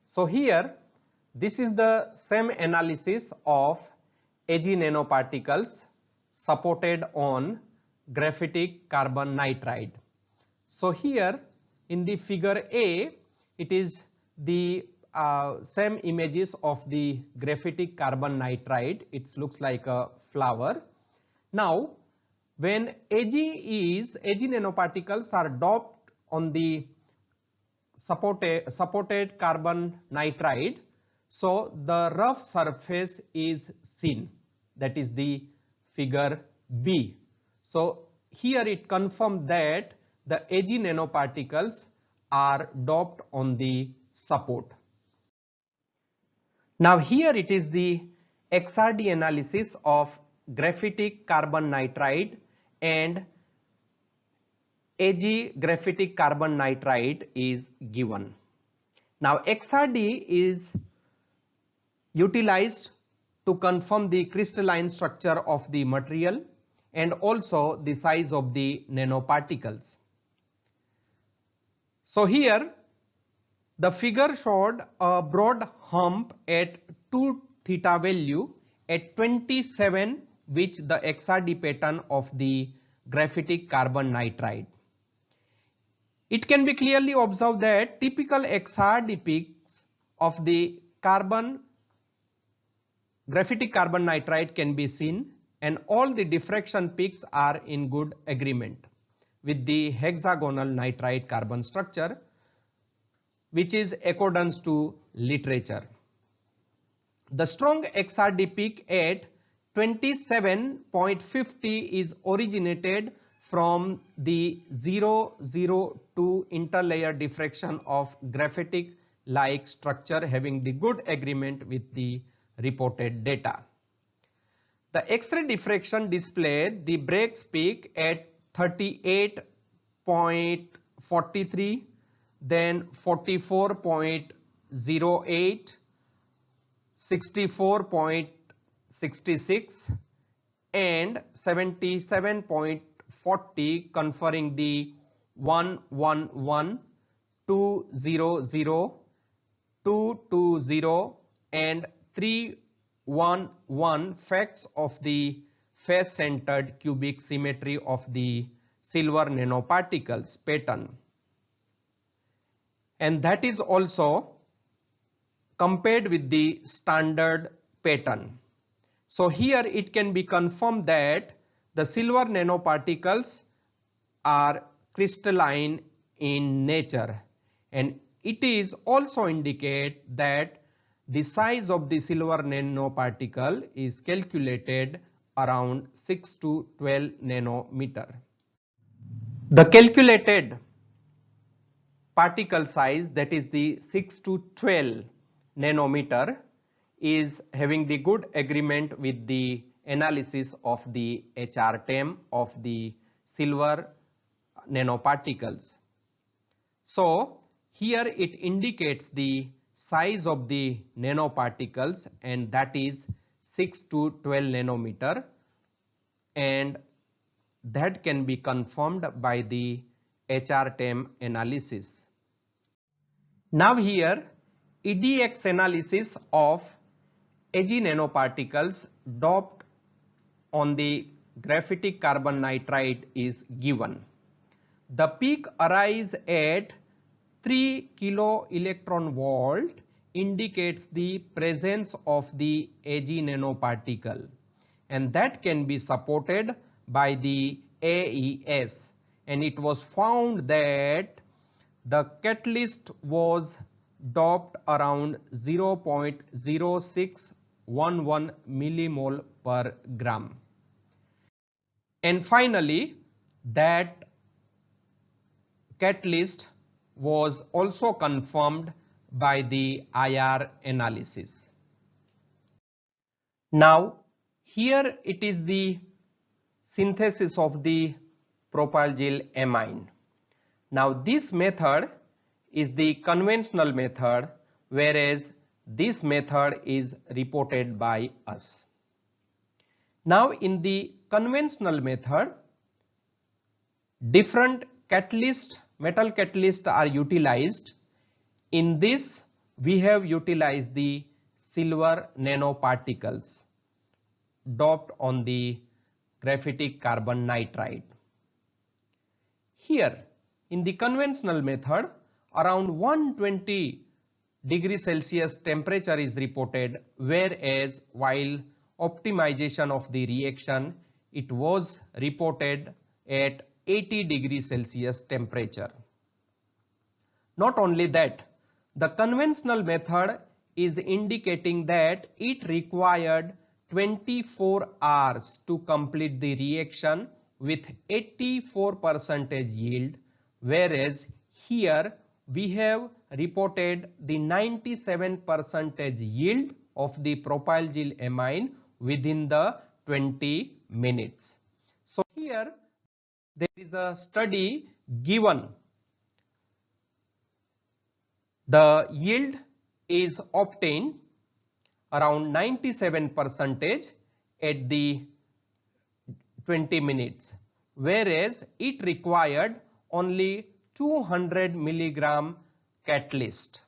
So here this is the SEM analysis of Ag nanoparticles supported on graphitic carbon nitride. So here in the figure A, it is the same images of the graphitic carbon nitride. It looks like a flower. Now when Ag nanoparticles are doped on the supported carbon nitride, so the rough surface is seen, that is the figure B. So here it confirmed that the Ag nanoparticles are doped on the support. Now here it is the XRD analysis of graphitic carbon nitride and Ag graphitic carbon nitride is given. Now XRD is utilized to confirm the crystalline structure of the material and also the size of the nanoparticles. So here the figure showed a broad hump at 2 theta value at 27, which the XRD pattern of the graphitic carbon nitride. It can be clearly observed that typical XRD peaks of the graphitic carbon nitride can be seen, and all the diffraction peaks are in good agreement with the hexagonal nitride carbon structure, which is accordance to literature. The strong XRD peak at 27.50 is originated from the 002 interlayer diffraction of graphitic like structure having the good agreement with the reported data. The X-ray diffraction displayed the Bragg's peak at 38.43, then 44.08, 64.66 and 77.40, conferring the 111, 200, 220 and 311 facts of the face-centered cubic symmetry of the silver nanoparticles pattern, and that is also compared with the standard pattern. So here it can be confirmed that the silver nanoparticles are crystalline in nature, and it is also indicate that the size of the silver nanoparticle is calculated around 6 to 12 nanometer. The calculated particle size, that is the 6 to 12 nanometer, is having the good agreement with the analysis of the HRTM of the silver nanoparticles. So here it indicates the size of the nanoparticles, and that is 6 to 12 nanometer, and that can be confirmed by the HRTM analysis. Now here EDX analysis of Ag nanoparticles doped on the graphitic carbon nitride is given. The peak arise at 3 kilo electron volt indicates the presence of the Ag nanoparticle, and that can be supported by the AES, and it was found that the catalyst was doped around 0.0611 millimole per gram. And finally, that catalyst was also confirmed by the IR analysis. Now here it is the synthesis of the propyl amine. Now this method is the conventional method, whereas this method is reported by us. Now in the conventional method, different metal catalysts are utilized. In this we have utilized the silver nanoparticles doped on the graphitic carbon nitride. Here in the conventional method, around 120 degrees Celsius temperature is reported, whereas while optimization of the reaction, it was reported at 80 degrees Celsius temperature. Not only that, the conventional method is indicating that it required 24 hours to complete the reaction with 84% yield, whereas here we have reported the 97% yield of the propyl amine within the 20 minutes. So here there is a study given The yield is obtained around 97% at the 20 minutes, whereas it required only 200 milligram catalyst.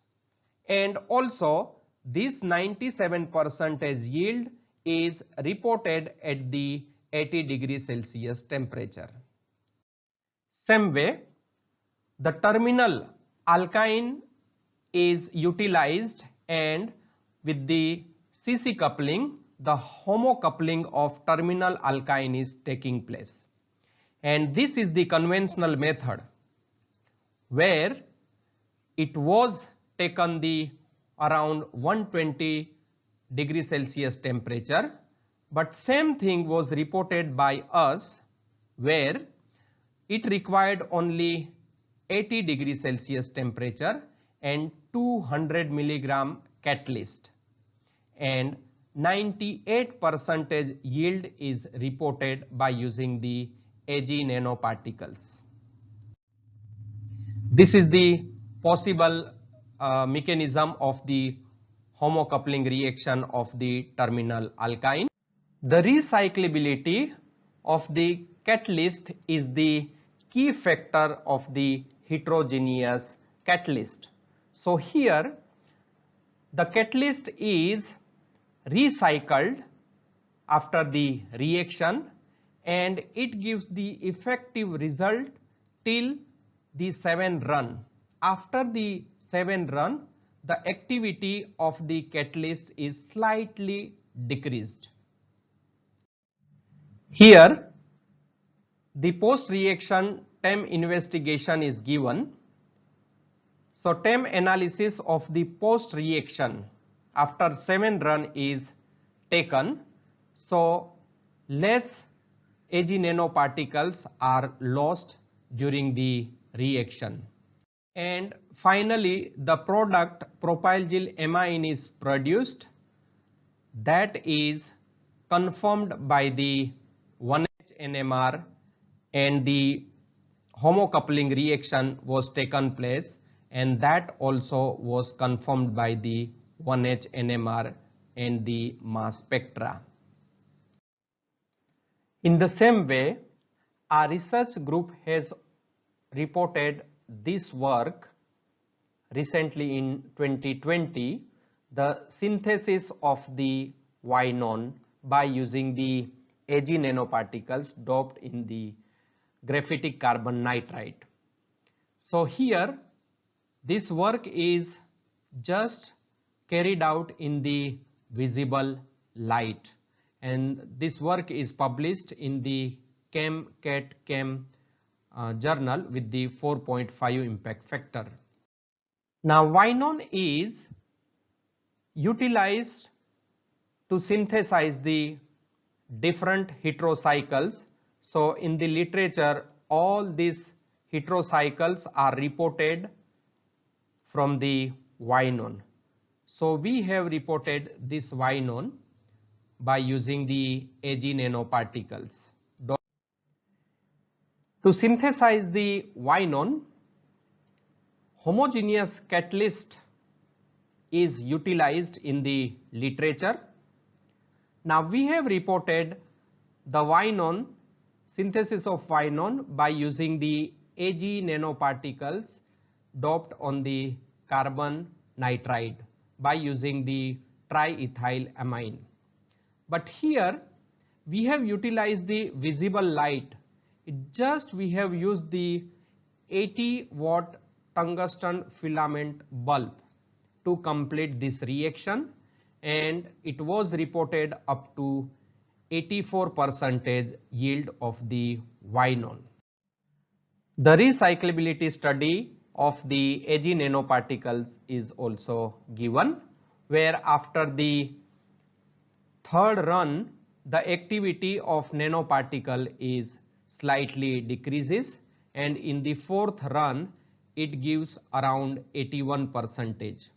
And also this 97% yield is reported at the 80 degrees Celsius temperature. Same way, the terminal alkyne is utilized, and with the CC coupling, the homocoupling of terminal alkyne is taking place. And this is the conventional method where it was taken the around 120 degrees Celsius temperature, but same thing was reported by us where it required only 80 degrees Celsius temperature and 200 milligram catalyst, and 98% yield is reported by using the Ag nanoparticles. This is the possible mechanism of the homocoupling reaction of the terminal alkyne. The recyclability of the catalyst is the key factor of the heterogeneous catalyst. So here the catalyst is recycled after the reaction, and it gives the effective result till the 7 run. After the 7 run, the activity of the catalyst is slightly decreased. Here the post reaction TEM investigation is given. So TEM analysis of the post reaction after 7 run is taken. So less Ag nanoparticles are lost during the reaction. And finally the product propylgyl amine is produced, that is confirmed by the 1H NMR, and the homocoupling reaction was taken place, and that also was confirmed by the 1H NMR and the mass spectra. In the same way, our research group has reported this work recently in 2020, the synthesis of the Ynone by using the Ag nanoparticles doped in the graphitic carbon nitride. So here this work is just carried out in the visible light, and this work is published in the Chem journal with the 4.5 impact factor. Now Ynone is utilized to synthesize the different heterocycles. So in the literature all these heterocycles are reported from the Ynone. So we have reported this Ynone by using the Ag nanoparticles. To synthesize the Ynone, homogeneous catalyst is utilized in the literature. Now we have reported the Ynone, synthesis of Ynone by using the Ag nanoparticles doped on the carbon nitride by using the triethyl amine. But here we have utilized the visible light. We have used the 80 watt tungsten filament bulb to complete this reaction, and it was reported up to 84% yield of the Ynone. The recyclability study of the Ag nanoparticles is also given, where after the third run the activity of nanoparticle is slightly decreases, and in the fourth run it gives around 81%.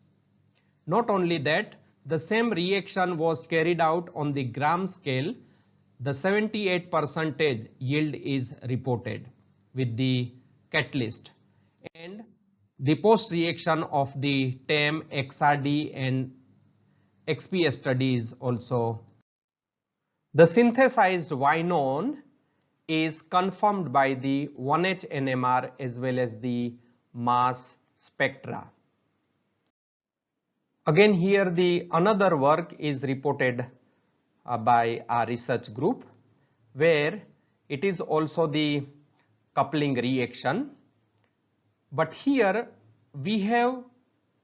Not only that, the same reaction was carried out on the gram scale. The 78% yield is reported with the catalyst, and the post reaction of the TEM, XRD and XPS studies also. The synthesized Ynone is confirmed by the 1H NMR as well as the mass spectra. Again here the another work is reported by our research group, where it is also the coupling reaction, but here we have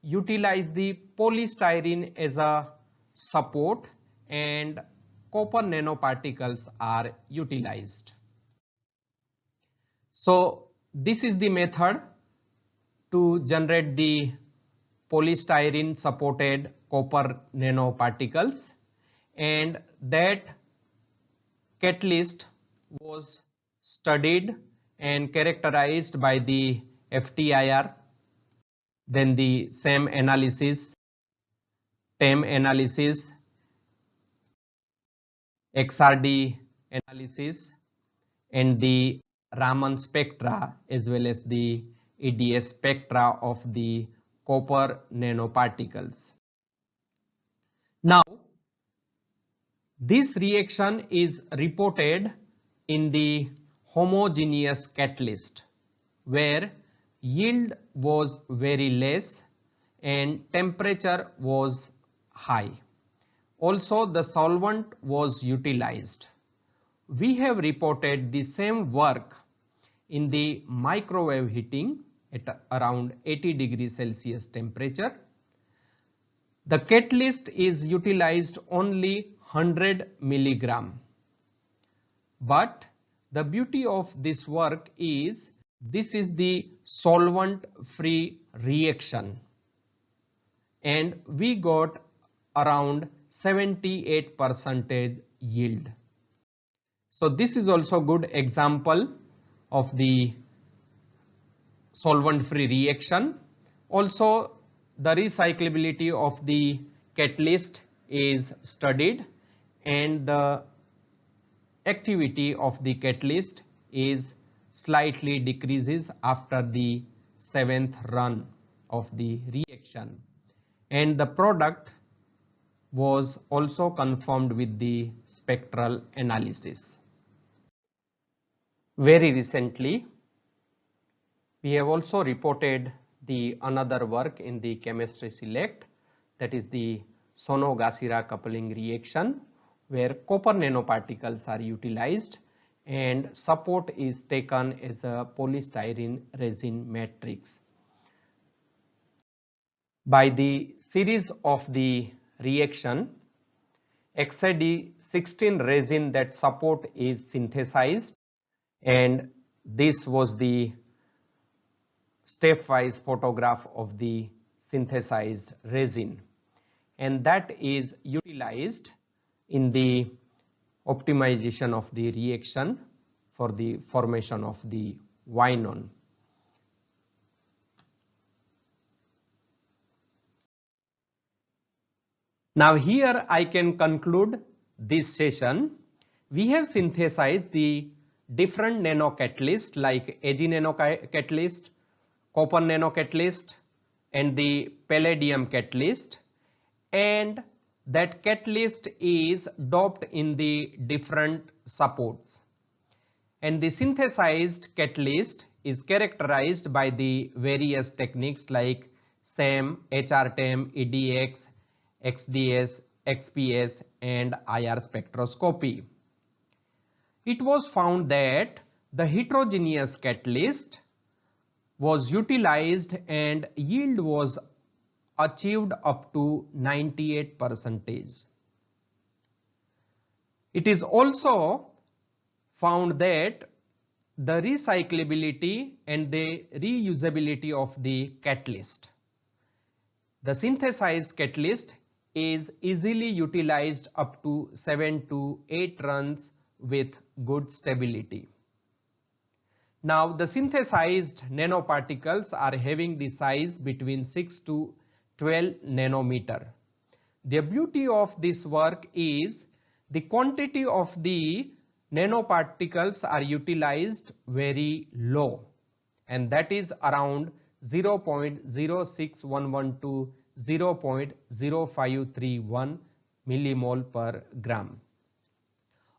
utilized the polystyrene as a support and copper nanoparticles are utilized. So this is the method to generate the polystyrene supported copper nanoparticles, and that catalyst was studied and characterized by the FTIR, then the SEM analysis, TEM analysis, XRD analysis, and the Raman spectra as well as the EDS spectra of the copper nanoparticles. Now, this reaction is reported in the homogeneous catalyst, where yield was very less and temperature was high. Also, the solvent was utilized. We have reported the same work in the microwave heating at around 80 degrees Celsius temperature. The catalyst is utilized only 100 milligram. But the beauty of this work is this is the solvent free reaction, and we got around 78% yield. So this is also good example of the solvent free reaction. Also the recyclability of the catalyst is studied, and the activity of the catalyst is slightly decreases after the 7th run of the reaction, and the product was also confirmed with the spectral analysis. Very recently, we have also reported the another work in the chemistry select, that is the Sono-Gashira coupling reaction, where copper nanoparticles are utilized and support is taken as a polystyrene resin matrix. By the series of the reaction, XAD16 resin that support is synthesized, and this was the stepwise photograph of the synthesized resin, and that is utilized in the optimization of the reaction for the formation of the Ynone. Now here I can conclude this session. We have synthesized the different nanocatalysts like Ag nanocatalyst, copper nanocatalyst and the palladium catalyst, and that catalyst is doped in the different supports, and the synthesized catalyst is characterized by the various techniques like SEM, HRTEM, EDX, XDS, XPS and IR spectroscopy. It was found that the heterogeneous catalyst was utilized and yield was achieved up to 98%. It is also found that the recyclability and the reusability of the catalyst. The synthesized catalyst is easily utilized up to 7 to 8 runs with good stability. Now the synthesized nanoparticles are having the size between 6 to 12 nanometer. The beauty of this work is the quantity of the nanoparticles are utilized very low, and that is around 0.06112 to 0.0531 millimole per gram.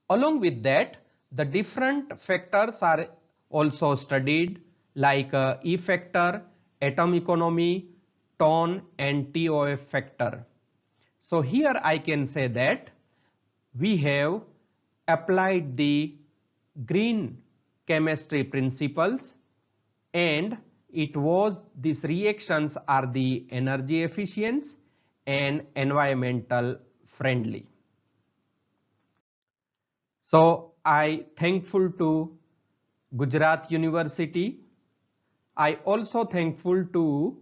Along with that, the different factors are also studied like E factor, atom economy, tone and TOF factor. So here I can say that we have applied the green chemistry principles, and it was these reactions are the energy efficient and environmental friendly. So I thankful to Gujarat University. I also thankful to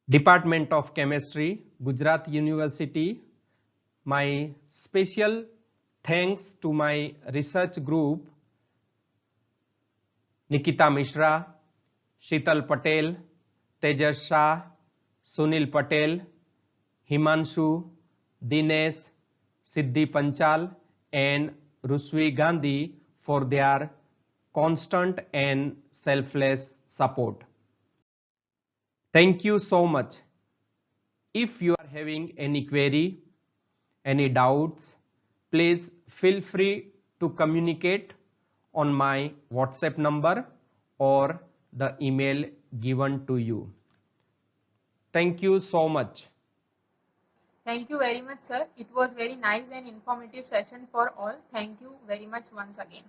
Department of Chemistry, Gujarat University. My special thanks to my research group, Nikita Mishra, Sheetal Patel, Tejas Shah, Sunil Patel, Himanshu, Dinesh, Siddhi Panchal and Rusvi Gandhi for their constant and selfless support. Thank you so much. If you are having any query, any doubts, please feel free to communicate on my WhatsApp number or the email given to you. Thank you so much. Thank you very much, sir. It was very nice and informative session for all. Thank you very much once again.